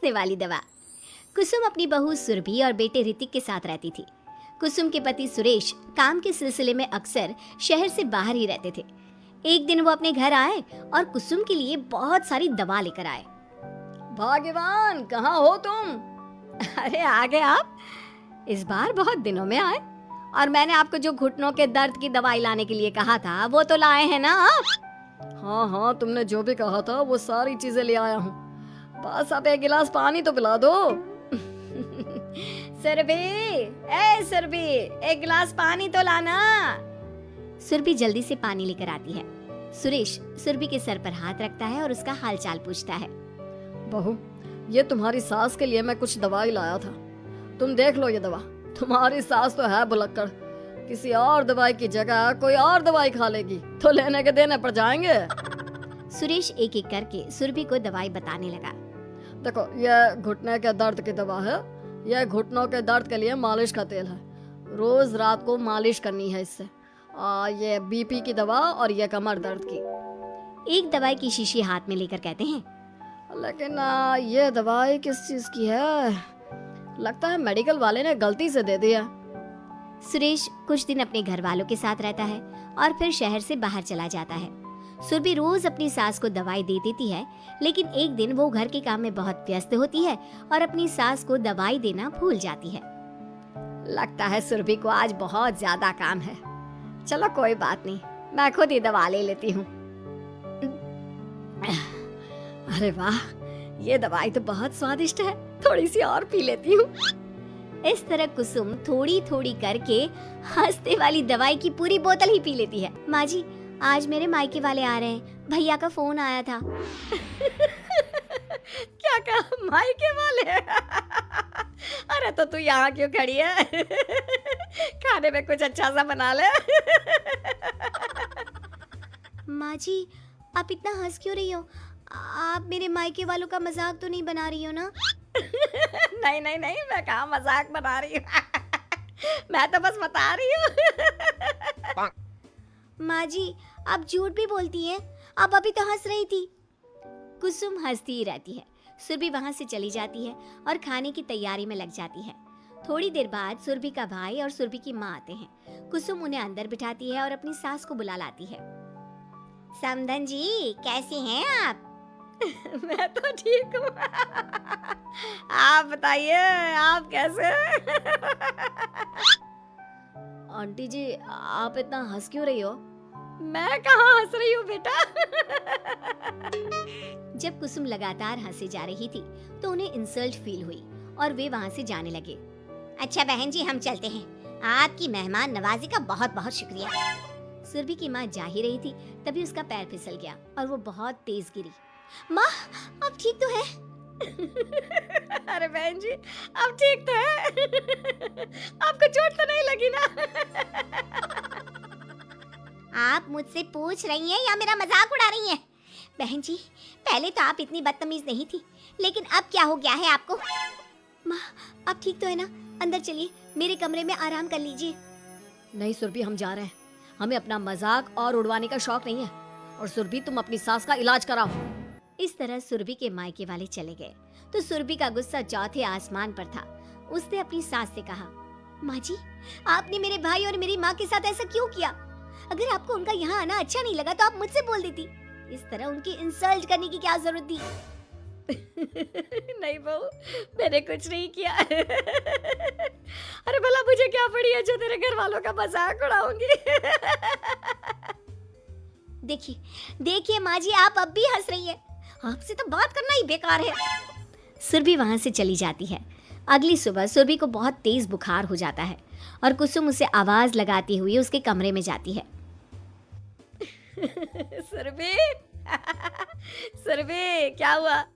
हंसने वाली दवा। कुसुम अपनी बहू सुरभि और बेटे ऋतिक के साथ रहती थी। कुसुम के पति सुरेश काम के सिलसिले में अक्सर शहर से बाहर ही रहते थे। एक दिन वो अपने घर आए और कुसुम के लिए बहुत सारी दवा लेकर आए। भाग्यवान, कहाँ हो तुम? अरे आ गए आप। इस बार बहुत दिनों में आए और मैंने आपको जो घुटनों के दर्द की दवाई लाने के लिए कहा था वो तो लाए हैं ना आप? हाँ हाँ, तुमने जो भी कहा था वो सारी चीजें ले आया हूँ। बस आप एक गिलास पानी तो पिला दो। सुरभि, एक गिलास पानी तो लाना। सुरभि जल्दी से पानी लेकर आती है। सुरेश सुरभि के सर पर हाथ रखता है और उसका हालचाल पूछता है। बहू, ये तुम्हारी सास के लिए मैं कुछ दवाई लाया था, तुम देख लो ये दवा। तुम्हारी सास तो है भुलक्कड़, किसी और दवाई की जगह कोई और दवाई खा लेगी तो लेने के देने पड़ जाएंगे। सुरेश एक एक करके सुरभि को दवाई बताने लगा। देखो, ये घुटने के दर्द की दवा है, यह घुटनों के दर्द के लिए मालिश का तेल है, रोज रात को मालिश करनी है इससे। ये बीपी की दवा और ये कमर दर्द की। एक दवाई की शीशी हाथ में लेकर कहते हैं, लेकिन ये दवाई किस चीज की है? लगता है मेडिकल वाले ने गलती से दे दिया। सुरेश कुछ दिन अपने घर वालों के साथ रहता है और फिर शहर से बाहर चला जाता है। सुरभि रोज अपनी सास को दवाई दे देती है, लेकिन एक दिन वो घर के काम में बहुत व्यस्त होती है और अपनी सास को दवाई देना भूल जाती है। लगता है सुरभि को आज बहुत ज्यादा काम है। चलो कोई बात नहीं, मैं खुद ही दवा ले लेती हूँ। अरे वाह, ये दवाई तो बहुत स्वादिष्ट है, थोड़ी सी और पी लेती हूँ। इस तरह कुसुम थोड़ी थोड़ी करके हंसने वाली दवाई की पूरी बोतल ही पी लेती है। माँ जी, आज मेरे मायके वाले आ रहे हैं, भैया का फोन आया था। क्या कहा, मायके वाले? अरे तो तू यहाँ क्यों खड़ी है? खाने में कुछ अच्छा सा बना ले। माँ जी, आप इतना हंस क्यों रही हो? आप मेरे मायके वालों का मजाक तो नहीं बना रही हो ना? नहीं नहीं नहीं, मैं कहाँ मजाक बना रही हूँ। मैं तो बस बता रही हूँ। माँ जी, आप झूठ भी बोलती हैं, आप अभी तो हंस रही थी। कुसुम हंसती ही रहती है। सुरभि वहां से चली जाती है और खाने की तैयारी में लग जाती है। थोड़ी देर बाद सुरभि का भाई और सुरभि की माँ आते हैं। कुसुम उन्हें अंदर बिठाती है और अपनी सास को बुला लाती है। समधन जी, कैसी हैं आप? मैं तो ठीक हूँ। आप बताइए, आप कैसे? आंटी जी, आप इतना हंस क्यों रही हो? मैं कहाँ हंस रही हूँ बेटा। जब कुसुम लगातार हंसे जा रही थी तो उन्हें इंसल्ट फील हुई और वे वहाँ से जाने लगे। अच्छा बहन जी, हम चलते हैं। आपकी मेहमान नवाजी का बहुत बहुत शुक्रिया। सुरभि की माँ जा ही रही थी, तभी उसका पैर फिसल गया और वो बहुत तेज गिरी। माँ, आप ठीक तो है? अरे बहन जी, आप ठीक तो है? आपको चोट तो नहीं लगी ना? आप मुझसे पूछ रही हैं या मेरा मजाक उड़ा रही हैं? बहन जी, पहले तो आप इतनी बदतमीज नहीं थी, लेकिन अब क्या हो गया है आपको? माँ, आप ठीक तो है ना? अंदर चलिए, मेरे कमरे में आराम कर लीजिए। नहीं सुरभि, हम जा रहे हैं। हमें अपना मजाक और उड़वाने का शौक नहीं है। और सुरभि, तुम अपनी सास का इलाज कराओ। इस तरह सुरभि के मायके वाले चले गए तो सुरभि का गुस्सा चौथे आसमान पर था। उसने अपनी सास से कहा, माँ जी, आपने मेरे भाई और मेरी माँ के साथ ऐसा क्यों किया? अगर आपको उनका यहाँ आना अच्छा नहीं लगा तो आप मुझसे बोल देती। इस तरह उनकी इंसल्ट करने की क्या जरूरत थी? नहीं बहू, मैंने कुछ नहीं किया। अरे भला मुझे क्या पड़ी है जो तेरे घर वालों का मजाक उड़ाऊंगी? देखिए देखिए माँ जी, आप अब भी हंस रही हैं। आपसे तो बात करना ही बेकार है। सुरभि वहां से चली जाती है। अगली सुबह सुरभि को बहुत तेज बुखार हो जाता है और कुसुम उसे आवाज लगाती हुई उसके कमरे में जाती है। सुरभि, सुरभि, क्या हुआ?